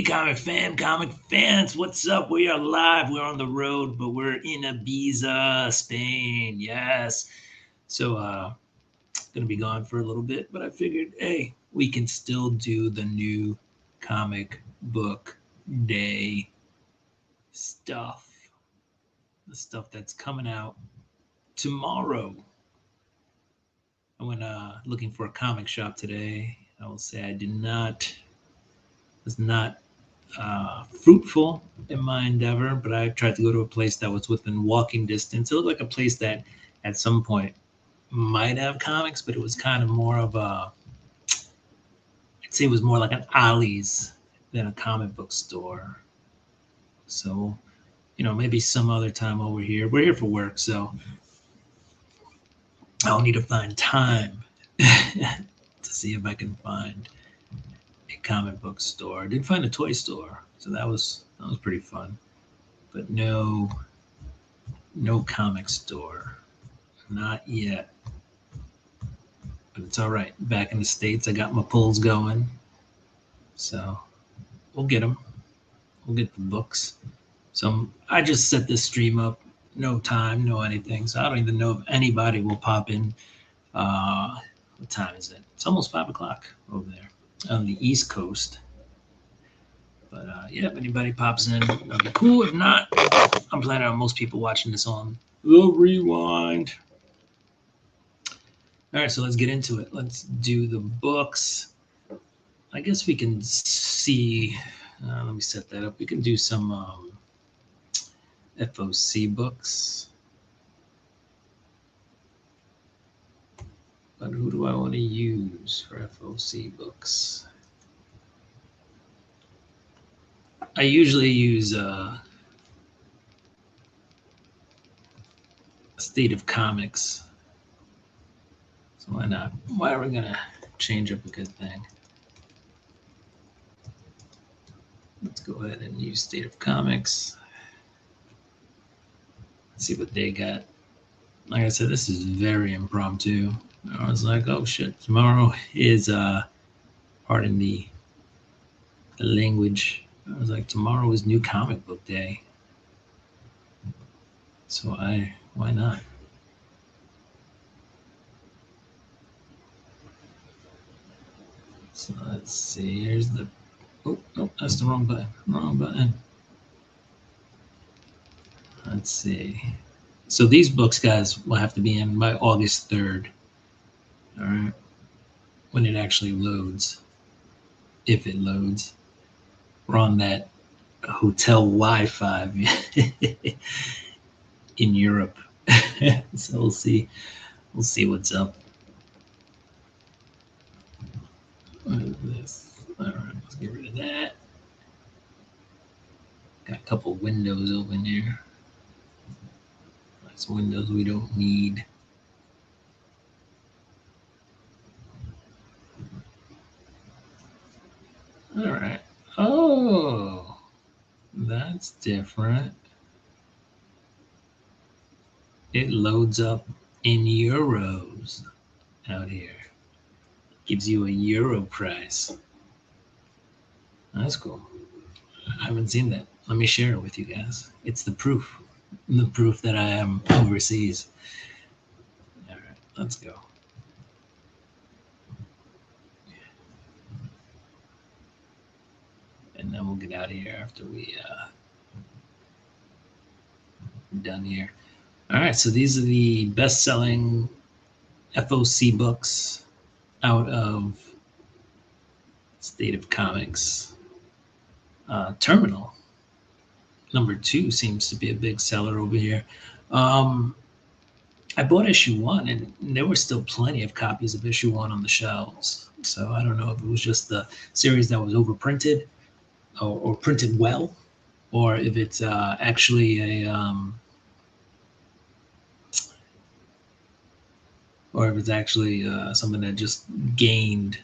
comic fans, what's up? We are live. We're on the road, but we're in Ibiza, Spain. Yes. So gonna be gone for a little bit, but I figured, hey, we can still do the new comic book day stuff. The stuff that's coming out tomorrow. I went looking for a comic shop today. I will say I was not fruitful in my endeavor, but I tried to go to a place that was within walking distance. It looked like a place that at some point might have comics, but it was kind of more of I'd say it was more like an Ollie's than a comic book store. So, maybe some other time over here. We're here for work, so I'll need to find time to see if I can find a comic book store. I did find a toy store, so that was pretty fun. But no comic store, not yet. But it's all right. Back in the States, I got my pulls going, so we'll get them. We'll get the books. So I just set this stream up, no time, no anything. So I don't even know if anybody will pop in. What time is it? It's almost 5 o'clock over there on the East Coast. But yeah, if anybody pops in, that'll be cool. If not, I'm planning on most people watching this on the rewind. All right, so let's get into it. Let's do the books. I guess we can see. Let me set that up. We can do some FOC books. But who do I want to use for FOC books? I usually use State of Comics. So why not? Why are we going to change up a good thing? Let's go ahead and use State of Comics. Let's see what they got. Like I said, this is very impromptu. I was like, oh shit, tomorrow is, pardon the language. I was like, tomorrow is New Comic Book Day. So why not? So let's see, here's the, oh, that's the wrong button. Let's see. So these books, guys, will have to be in by August 3rd. All right. When it actually loads. If it loads. We're on that hotel Wi-Fi in Europe. So we'll see. We'll see what's up. What is this? All right, let's get rid of that. Got a couple windows open here. That's windows we don't need. All right. Oh, that's different. It loads up in euros out here. Gives you a euro price. That's cool. I haven't seen that. Let me share it with you guys. It's the proof that I am overseas. All right, let's go. And then we'll get out of here after we done here. All right, so these are the best-selling FOC books out of State of Comics. Terminal #2 seems to be a big seller over here. I bought issue 1, and there were still plenty of copies of issue 1 on the shelves. So I don't know if it was just the series that was overprinted or printed well, or if it's actually something that just gained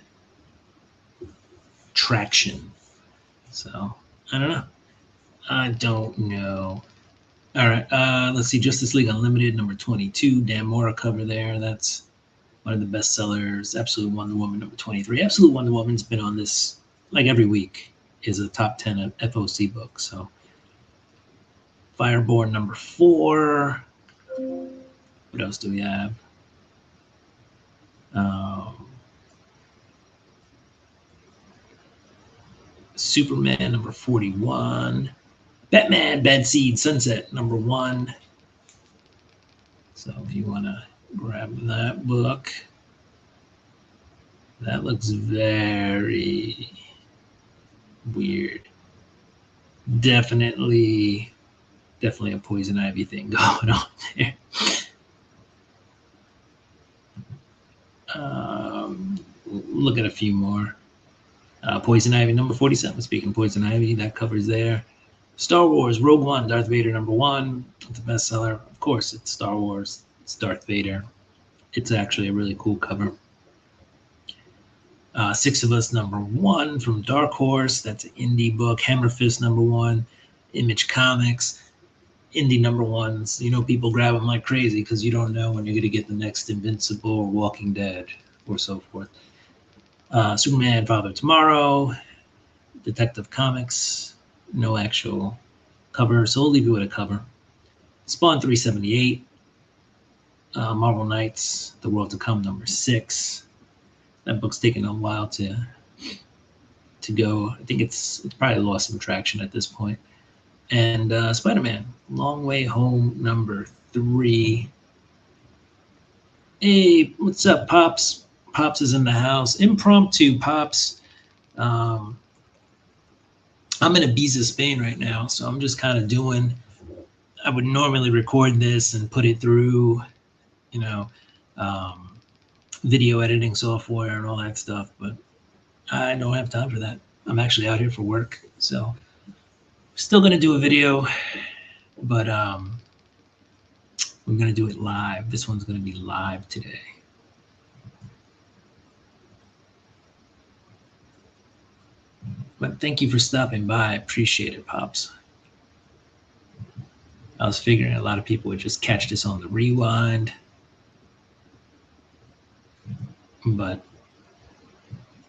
traction. So I don't know. All right, let's see. Justice League Unlimited #22, Dan Mora cover there. That's one of the best sellers. Absolute Wonder Woman #23. Absolute Wonder Woman's been on this like every week. is a top 10 FOC book. So Fireborn number 4. What else do we have? Superman number 41. Batman Bad Seed Sunset number 1. So if you want to grab that book, that looks very weird. Definitely a Poison Ivy thing going on there. Look at a few more. Poison Ivy number 47. Speaking of Poison Ivy, that covers there. Star Wars Rogue One, Darth Vader number 1. It's a bestseller. Of course, it's Star Wars. It's Darth Vader. It's actually a really cool cover. Six of Us number 1 from Dark Horse. That's an indie book. Hammer Fist number 1. Image Comics. Indie number 1s. You know, people grab them like crazy because you don't know when you're going to get the next Invincible or Walking Dead or so forth. Superman Father of Tomorrow. Detective Comics. No actual cover, so we'll leave you with a cover. Spawn 378. Marvel Knights, The World to Come number 6. That book's taken a while to go. I think it's probably lost some traction at this point. And Spider-Man, Long Way Home number 3. Hey, what's up, Pops? Pops is in the house. Impromptu, Pops. I'm in Ibiza, Spain right now, so I'm just kind of doing. I would normally record this and put it through, you know, video editing software and all that stuff, but I don't have time for that. I'm actually out here for work, so still gonna do a video, but we're gonna do it live. This one's gonna be live today. But thank you for stopping by. I appreciate it, Pops. I was figuring a lot of people would just catch this on the rewind, but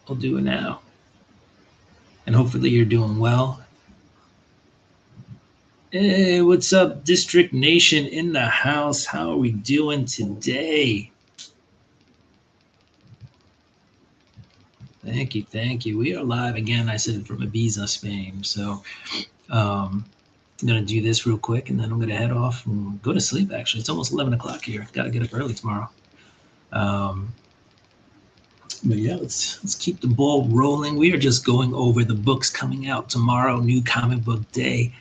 I'll do it now. And hopefully you're doing well. Hey, what's up, District Nation in the house? How are we doing today? Thank you, thank you. We are live again, I said, from Ibiza, Spain. So I'm going to do this real quick, and then I'm going to head off and go to sleep, actually. It's almost 11 o'clock here. Got to get up early tomorrow. But yeah, let's keep the ball rolling. We are just going over the books coming out tomorrow, New Comic Book Day.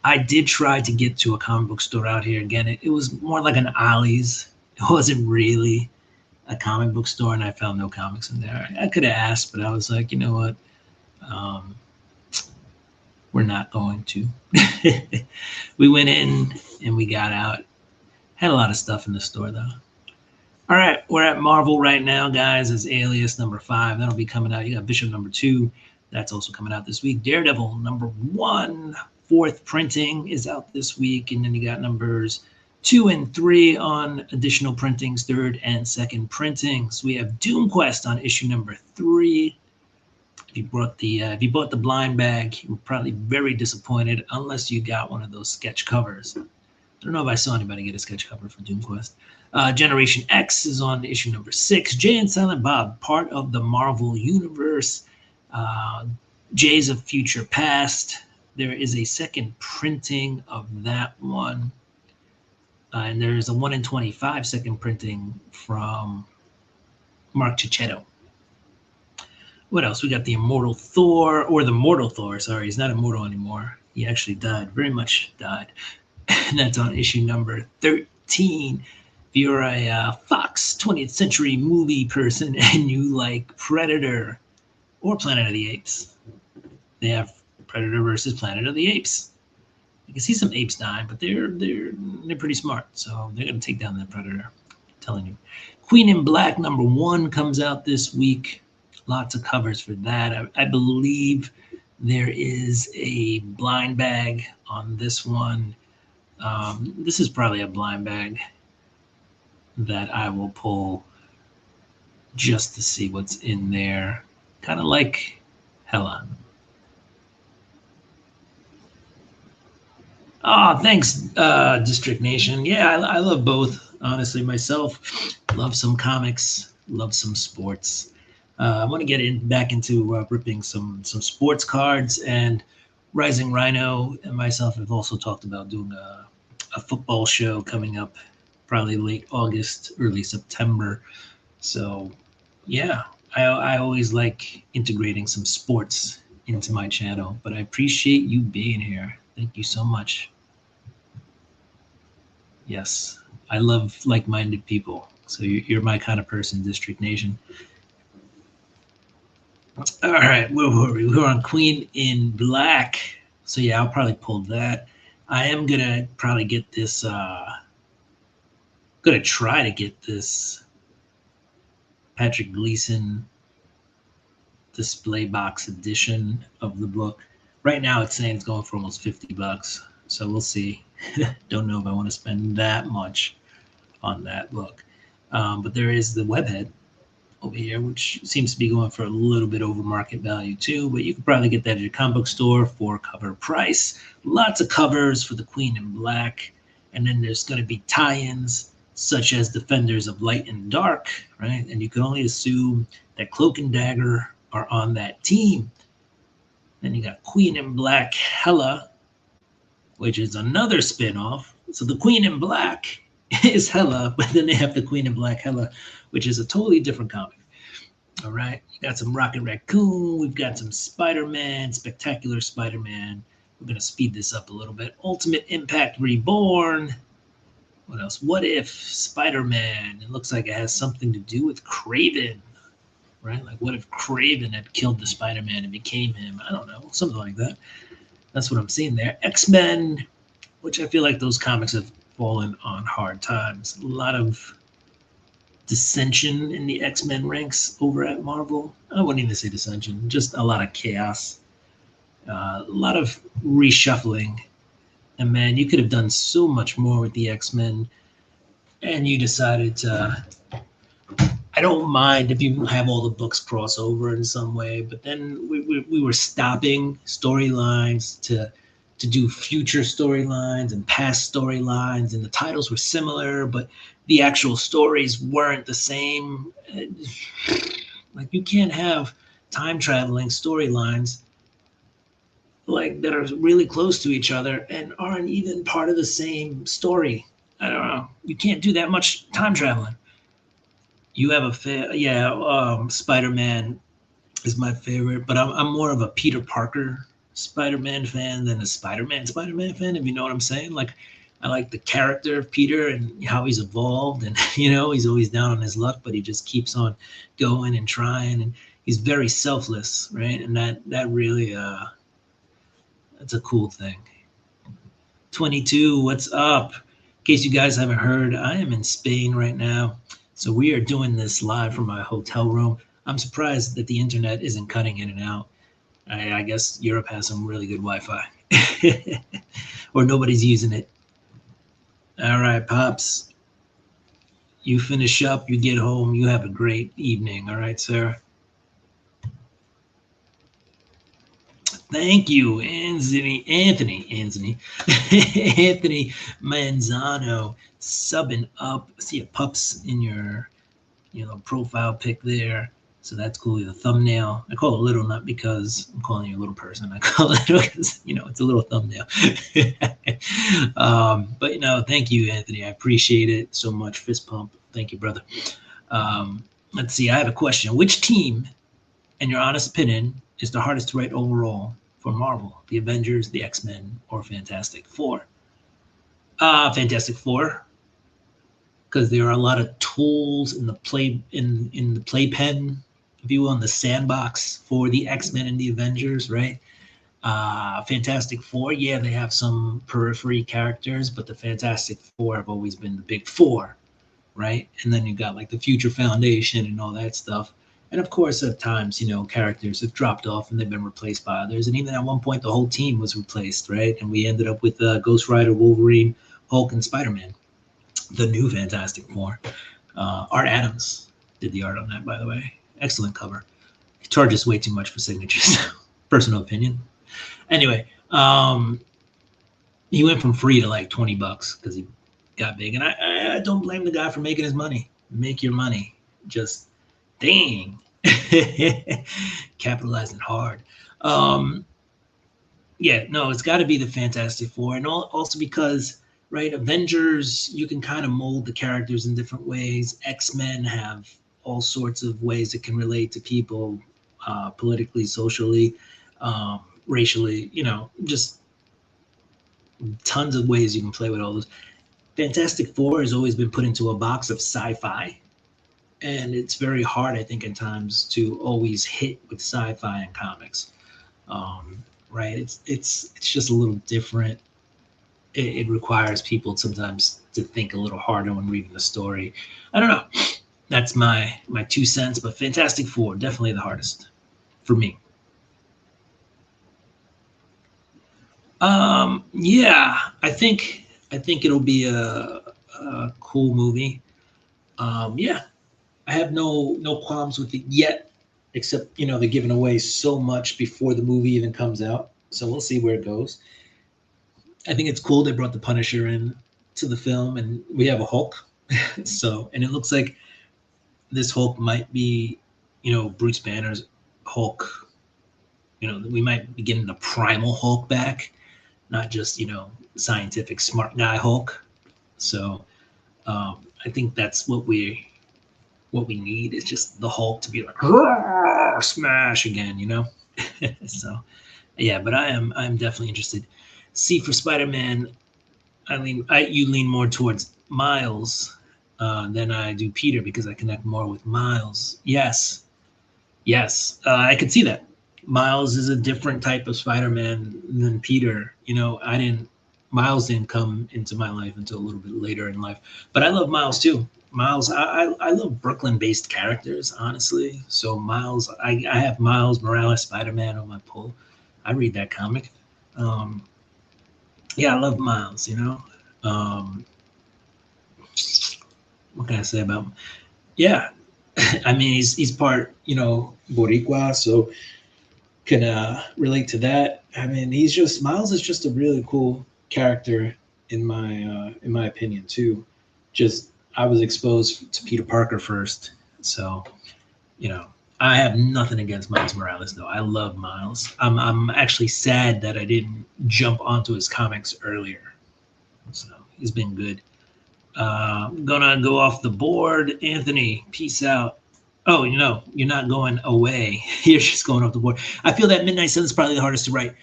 I did try to get to a comic book store out here. Again, it was more like an Ollie's. It wasn't really a comic book store, and I found no comics in there. I could have asked, but I was like, you know what? We're not going to. We went in and we got out. Had a lot of stuff in the store, though. All right, we're at Marvel right now, guys. It's Alias number 5. That'll be coming out. You got Bishop number 2. That's also coming out this week. Daredevil number 1. 4th printing is out this week. And then you got numbers 2 and 3 on additional printings, 3rd and 2nd printings. We have Doom Quest on issue number 3. If you bought the blind bag, you were probably very disappointed unless you got one of those sketch covers. I don't know if I saw anybody get a sketch cover for Doom Quest. Generation X is on issue number 6. Jay and Silent Bob, part of the Marvel Universe. Jay's of Future Past. There is a 2nd printing of that one. And there's a 1 in 25 2nd printing from Mark Cicchetto. What else? We got the Immortal Thor, or the Mortal Thor. Sorry, he's not immortal anymore. He actually died, very much died. And that's on issue number 13. If you're a Fox 20th Century movie person and you like Predator or Planet of the Apes, they have Predator versus Planet of the Apes. You can see some apes dying, but they're pretty smart, so they're gonna take down the Predator. I'm telling you. Queen in Black number 1 comes out this week. Lots of covers for that. I believe there is a blind bag on this one. This is probably a blind bag that I will pull just to see what's in there. Kind of like, hell on. Oh, thanks, District Nation. Yeah, I love both. Honestly, myself, love some comics, love some sports. I want to get back into ripping some sports cards, and Rising Rhino and myself have also talked about doing a football show coming up, probably late August, early September. So, yeah, I always like integrating some sports into my channel, but I appreciate you being here. Thank you so much. Yes, I love like-minded people. So you're my kind of person, District Nation. All right, where were we? We were on Queen in Black. So yeah, I'll probably pull that. I am gonna probably get this. Gonna try to get this Patrick Gleason display box edition of the book. Right now, it's saying it's going for almost $50. So we'll see. Don't know if I want to spend that much on that book. But there is the webhead over here, which seems to be going for a little bit over market value too, but you could probably get that at your comic book store for cover price. Lots of covers for the Queen in Black. And then there's going to be tie-ins such as Defenders of Light and Dark, right? And you can only assume that Cloak and Dagger are on that team. Then you got Queen in Black Hela, which is another spin-off. So the Queen in Black is Hela, but then they have the Queen in Black Hela, which is a totally different comic. All right, you got some Rocket Raccoon, we've got some Spider-Man, Spectacular Spider-Man. We're gonna speed this up a little bit. Ultimate Impact Reborn. What else? What If Spider-Man? It looks like it has something to do with Kraven, right? Like what if Kraven had killed the Spider-Man and became him? I don't know, something like that. That's what I'm seeing there. X-Men, which I feel like those comics have fallen on hard times. A lot of dissension in the X-Men ranks over at Marvel. I wouldn't even say dissension, just a lot of chaos, a lot of reshuffling. And man, you could have done so much more with the X-Men, and you decided to. I don't mind if you have all the books cross over in some way, but then we were stopping storylines to do future storylines and past storylines, and the titles were similar, but the actual stories weren't the same. Like you can't have time traveling storylines like that are really close to each other and aren't even part of the same story. I don't know. You can't do that much time traveling. You have yeah. Spider-Man is my favorite, but I'm more of a Peter Parker Spider-Man fan than a Spider-Man fan, if you know what I'm saying. Like I like the character of Peter and how he's evolved, and he's always down on his luck, but he just keeps on going and trying, and he's very selfless, right? And that really that's a cool thing. 22, what's up? In case you guys haven't heard, I am in Spain right now. So we are doing this live from my hotel room. I'm surprised that the internet isn't cutting in and out. I guess Europe has some really good Wi-Fi, or nobody's using it. All right, Pops. You finish up, you get home, you have a great evening. All right, sir. Thank you, Anthony Anthony Manzano, subbing up. I see a pups in your profile pic there. So that's cool. The thumbnail. I call it little not because I'm calling you a little person. I call it because it's a little thumbnail. But thank you, Anthony. I appreciate it so much. Fist pump. Thank you, brother. Let's see. I have a question. Which team, in your honest opinion, is the hardest to write overall for Marvel? The Avengers, the X-Men, or Fantastic Four? Fantastic Four, because there are a lot of tools in the playpen, if you will, in the sandbox for the X-Men and the Avengers, right? Fantastic Four, yeah, they have some periphery characters, but the Fantastic Four have always been the big four, right? And then you got like the Future Foundation and all that stuff. And of course, at times, characters have dropped off and they've been replaced by others. And even at one point, the whole team was replaced, right? And we ended up with Ghost Rider, Wolverine, Hulk, and Spider-Man, the new Fantastic Four. Art Adams did the art on that, by the way. Excellent cover. He charges way too much for signatures. Personal opinion. Anyway, he went from free to like $20 because he got big. And I don't blame the guy for making his money. Make your money. Just dang. Capitalizing hard. Um, yeah, no, it's got to be the Fantastic Four. And also because, right, Avengers, you can kind of mold the characters in different ways. X-Men have all sorts of ways it can relate to people, politically, socially, racially, just tons of ways you can play with all those. Fantastic Four has always been put into a box of sci-fi, and it's very hard, I think, at times to always hit with sci-fi in comics. Right? It's just a little different. It requires people sometimes to think a little harder when reading the story. I don't know. That's my 2 cents, but Fantastic Four definitely the hardest for me. Yeah, I think it'll be a cool movie. Yeah, I have no qualms with it yet, except they're giving away so much before the movie even comes out. So we'll see where it goes. I think it's cool they brought the Punisher in to the film, and we have a Hulk. So, and it looks like this Hulk might be, Bruce Banner's Hulk. We might be getting the primal Hulk back, not just scientific smart guy Hulk. So, I think that's what we need is just the Hulk to be like smash again. So yeah, but I'm definitely interested. See, for Spider-Man, you lean more towards Miles than I do Peter because I connect more with Miles. Yes, yes, I could see that. Miles is a different type of Spider-Man than Peter. I didn't. Miles didn't come into my life until a little bit later in life, but I love Miles too. Miles, I love Brooklyn-based characters, honestly. So Miles, I have Miles Morales Spider-Man on my pull. I read that comic. Um, yeah, I love Miles. Um, what can I say about him? Yeah, I mean he's part Boricua, so can relate to that. I mean he's just Miles is just a really cool character in my opinion too. Just I was exposed to Peter Parker first, so you know I have nothing against Miles Morales though. I love Miles. I'm actually sad that I didn't jump onto his comics earlier. So he's been good. Gonna go off the board. Anthony, peace out. Oh, you're not going away. You're just going off the board. I feel that Midnight Sun is probably the hardest to write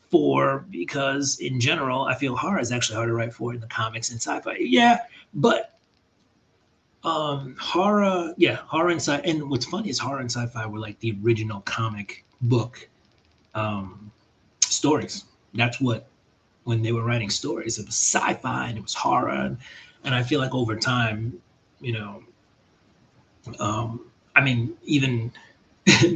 for because, in general, I feel horror is actually hard to write for in the comics and sci-fi. Yeah, but horror and sci. And what's funny is horror and sci-fi were like the original comic book um, stories. That's what when they were writing stories, it was sci-fi and it was horror, and I feel like over time, you know, I mean, even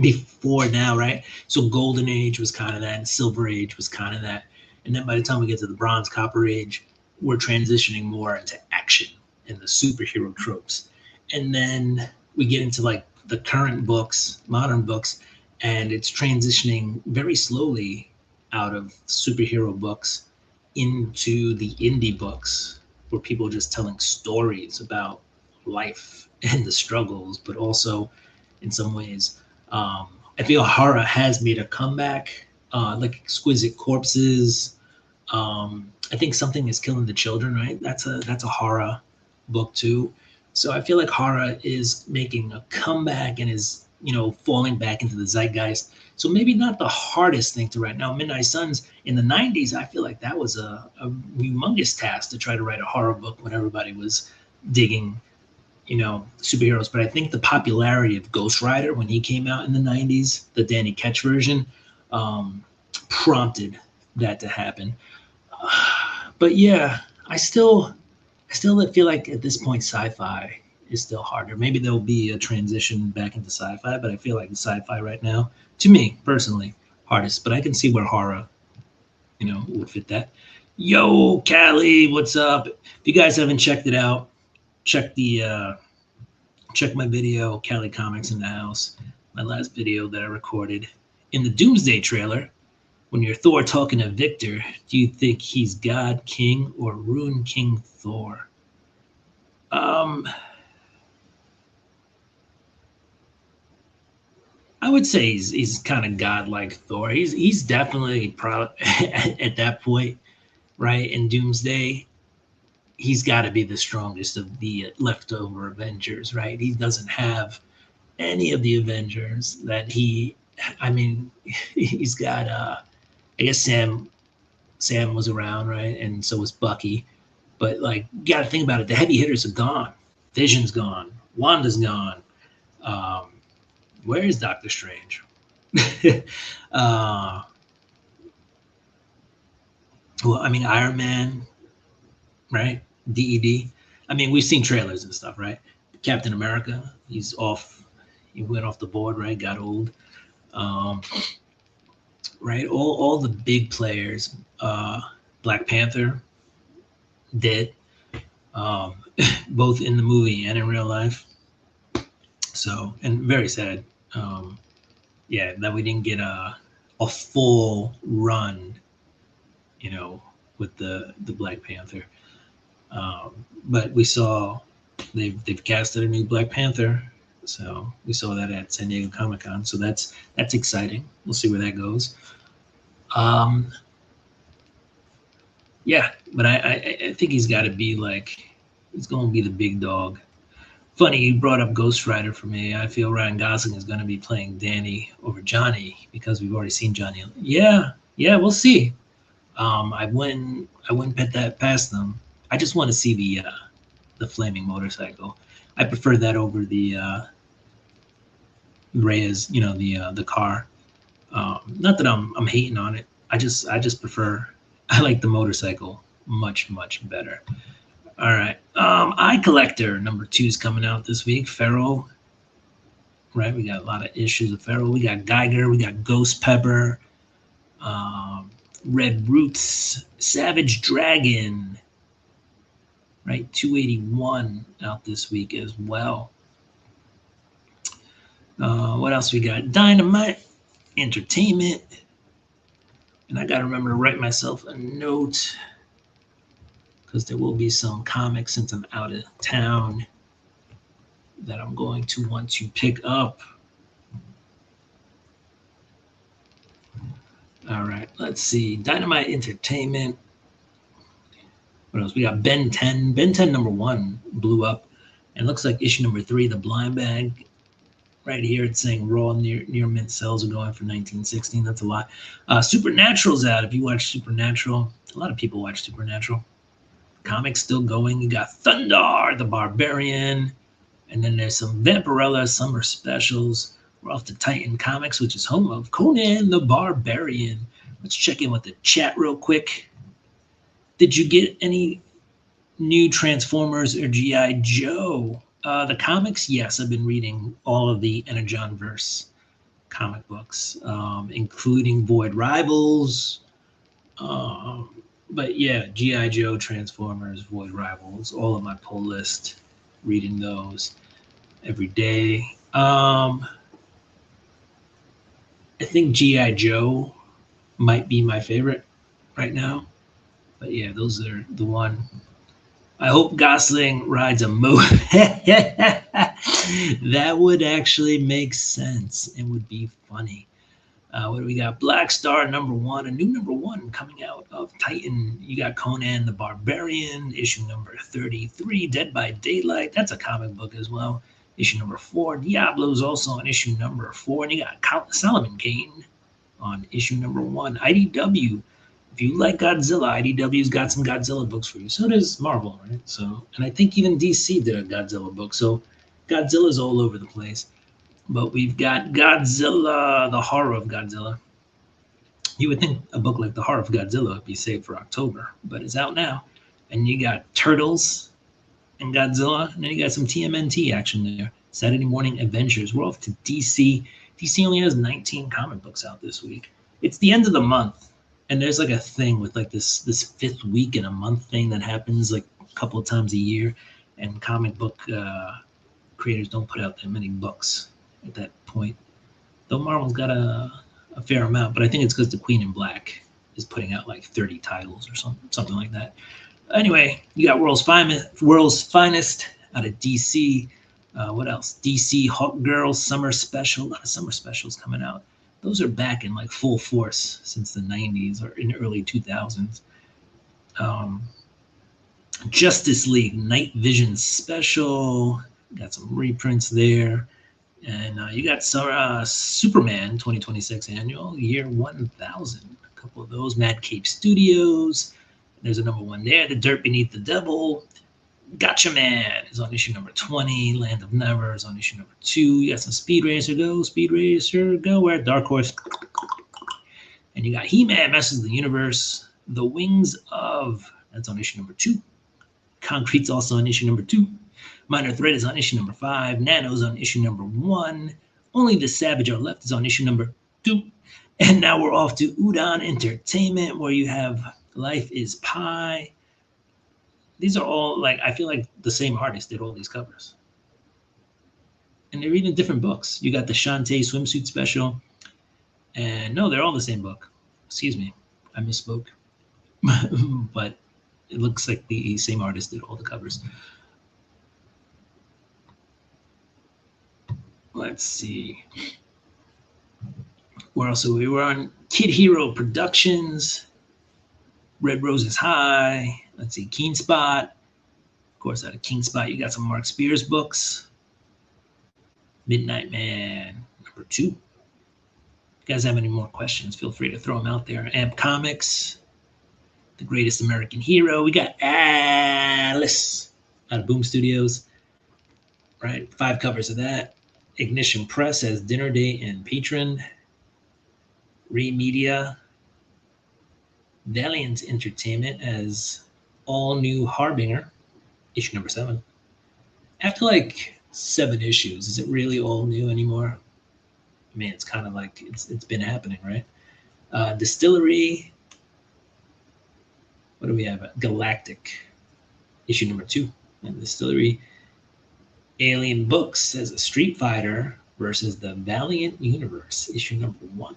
before now, right? So Golden Age was kind of that, and Silver Age was kind of that, and then by the time we get to the Bronze Copper Age, we're transitioning more into action and the superhero tropes, and then we get into like the current books, modern books, and it's transitioning very slowly out of superhero books into the indie books where people are just telling stories about life and the struggles, but also in some ways, I feel horror has made a comeback, like Exquisite Corpses. I think Something is Killing the Children, right? That's a horror book too. So I feel like horror is making a comeback and is falling back into the zeitgeist. So maybe not the hardest thing to write. Now, Midnight Suns in the '90s, I feel like that was a humongous task to try to write a horror book when everybody was digging superheroes. But I think the popularity of Ghost Rider when he came out in the '90s, the Danny Ketch version, prompted that to happen. But yeah, I still feel like at this point sci-fi is still harder. Maybe there'll be a transition back into sci-fi, but I feel like the sci-fi right now, to me personally, hardest. But I can see where horror, would fit that. Yo, Callie, what's up? If you guys haven't checked it out, check check my video, Callie Comics in the House. My last video that I recorded in the Doomsday trailer When you're Thor talking to Victor, do you think he's God King or Rune King Thor? I would say he's kind of godlike Thor. He's definitely at that point, right? In Doomsday, he's got to be the strongest of the leftover Avengers, right? He doesn't have any of the Avengers that he. I mean, he's got. I guess Sam was around, right, and so was Bucky. But like, you got to think about it. The heavy hitters are gone. Vision's gone. Wanda's gone. Um, where is Doctor Strange? uh, well, I mean, Iron Man, right? DED. I mean, we've seen trailers and stuff, right? Captain America, he's off. He went off the board, right? Got old. Um, right? All the big players. Black Panther, dead. Um, both in the movie and in real life. So, and very sad. Yeah, that we didn't get a full run, you know, with the Black Panther. But we saw they've casted a new Black Panther, so we saw that at San Diego Comic Con. So that's exciting. We'll see where that goes. Um, yeah, but I think he's got to be like he's going to be the big dog. Funny you brought up Ghost Rider for me. I feel Ryan Gosling is going to be playing Danny over Johnny because we've already seen Johnny. Yeah, we'll see. I wouldn't put that past them. I just want to see the flaming motorcycle. I prefer that over the Reyes, the car. Not that I'm hating on it. I just prefer. I like the motorcycle much better. All right. Eye Collector #2 is coming out this week. Pharaoh. Right. We got a lot of issues of Pharaoh. We got Geiger. We got Ghost Pepper. Red Roots. Savage Dragon. Right. 281 out this week as well. What else we got? Dynamite Entertainment. And I got to remember to write myself a note because there will be some comics since I'm out of town that I'm going to want to pick up. All right, let's see. Dynamite Entertainment. What else? We got Ben 10. Ben 10 #1 blew up. And looks like issue #3, The Blind Bag. Right here, it's saying raw near mint sales are going for 1916. That's a lot. Supernatural's out. If you watch Supernatural, a lot of people watch Supernatural. Comics still going. You got Thundar, the Barbarian, and then there's some Vampirella summer specials. We're off to Titan Comics, which is home of Conan the Barbarian. Let's check in with the chat real quick. Did you get any new Transformers or G.I. Joe? The comics, yes, I've been reading all of the Energon-verse comic books, including Void Rivals. But yeah, G.I. Joe, Transformers, Void Rivals, all of my pull list, reading those every day. I think G.I. Joe might be my favorite right now. But yeah, those are the one. I hope Gosling rides a moped. That would actually make sense. It would be funny. What do we got? Black Star #1, a new #1 coming out of Titan. You got Conan the Barbarian, issue #33, Dead by Daylight. That's a comic book as well. Issue #4. Diablo's also on issue #4. And you got Solomon Kane on issue #1. IDW. If you like Godzilla, IDW's got some Godzilla books for you. So does Marvel, right? So, and I think even DC did a Godzilla book. So Godzilla's all over the place. But we've got Godzilla, the Horror of Godzilla. You would think a book like The Horror of Godzilla would be saved for October, but it's out now. And you got Turtles and Godzilla, and then you got some TMNT action there. Saturday Morning Adventures. We're off to DC. DC only has 19 comic books out this week. It's the end of the month. And there's like a thing with like this 5th week in a month thing that happens like a couple of times a year, and comic book creators don't put out that many books at that point. Though Marvel's got a a fair amount, but I think it's because the Queen in Black is putting out like 30 titles or something like that. Anyway, you got World's Finest out of DC. What else? DC Hawk Girl Summer Special. A lot of summer specials coming out. Those are back in like full force since the 90s or in early 2000s. Justice League Night Vision Special. Got some reprints there. And you got Superman 2026 Annual, Year 1000. A couple of those. Mad Cape Studios. There's a #1 there. The Dirt Beneath the Devil. Gotcha Man is on issue number 20. Land of Never is on issue number 2. You got some Speed Racer Go. Speed Racer Go. We're at Dark Horse. And you got He-Man Masters of the Universe. The Wings of. That's on issue number 2. Concrete's also on issue number 2. Minor Threat is on issue number 5. Nano's on issue number 1. Only the Savage Are Left is on issue number 2. And now we're off to Udon Entertainment, where you have Life is Pi. These are all, like, I feel like the same artist did all these covers. And they're even different books. You got the Shantae swimsuit special. And no, they're all the same book. Excuse me, I misspoke. But it looks like the same artist did all the covers. Let's see. Where else are we? We're on Kid Hero Productions. Red Roses High. Let's see, Keen Spot. Of course, out of Keen Spot, you got some Mark Spears books. Midnight Man, number 2. If you guys have any more questions, feel free to throw them out there. Amp Comics, The Greatest American Hero. We got Alice out of Boom Studios. Right, 5 covers of that. Ignition Press as Dinner Day and Patron. Ray Media. Valiant Entertainment as All New Harbinger, issue number 7. After like 7 issues, is it really all new anymore? I mean, it's kind of like it's been happening, right? Distillery. What do we have? Galactic, issue number 2. And Distillery. Alien Books as a Street Fighter versus the Valiant Universe, issue number 1.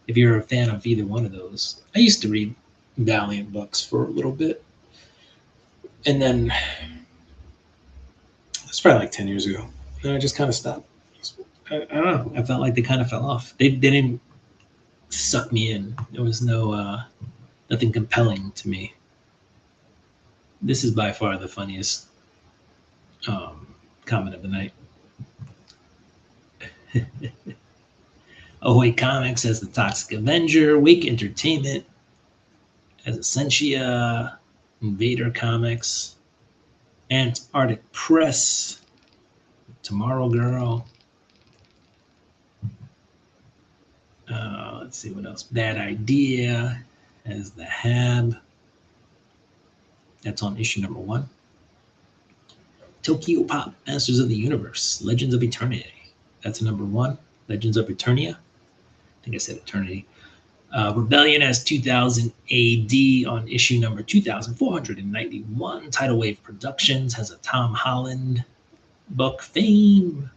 If you're a fan of either one of those, I used to read Valiant books for a little bit. And then it's probably like 10 years ago. And I just kind of stopped. I don't know. I felt like they kind of fell off. They didn't suck me in. There was nothing compelling to me. This is by far the funniest comment of the night. Ahoy Comics as the Toxic Avenger. Wake Entertainment as Essentia. Invader Comics. Antarctic Press. Tomorrow Girl. Let's see what else. Bad Idea as the Hab. That's on issue number 1. Tokyo Pop, Masters of the Universe, Legends of Eternity. That's number 1. Legends of Eternia. I think I said Eternity. Rebellion as 2000 AD on issue number 2491. Tidal Wave Productions has a Tom Holland book. Fame.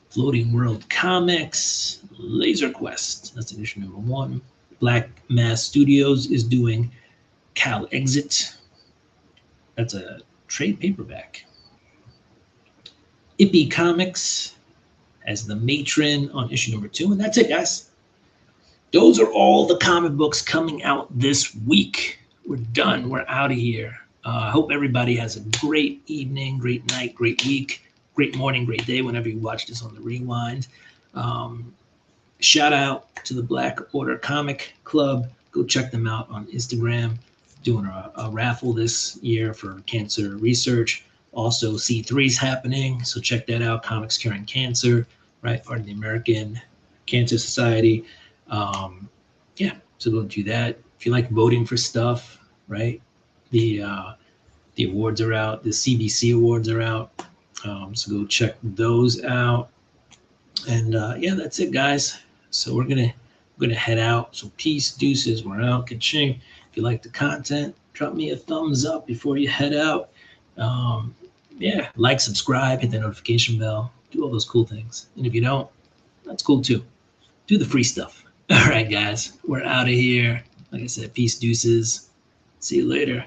Floating World Comics. Laser Quest. That's in issue number 1. BlackMaskStudios is doing Cal Exit. That's a trade paperback. Ippy Comics as the Matron on issue number 2. And that's it, guys. Those are all the comic books coming out this week. We're done. We're out of here. I hope everybody has a great evening, great night, great week, great morning, great day whenever you watch this on the rewind. Shout out to the Black Order Comic Club. Go check them out on Instagram. Doing a raffle this year for cancer research. Also, C3's happening, so check that out. Comics Curing Cancer, right? Part of the American Cancer Society. Yeah, so go do that. If you like voting for stuff, right? The awards are out. The CBC awards are out. So go check those out. And yeah, that's it, guys. So we're gonna head out. So peace, deuces. We're out. Ka-ching. If you like the content, drop me a thumbs up before you head out. Yeah, like, subscribe, hit the notification bell, do all those cool things. And if you don't, that's cool too. do the free stuff. All right, guys, we're out of here. Like I said, peace, deuces. See you later.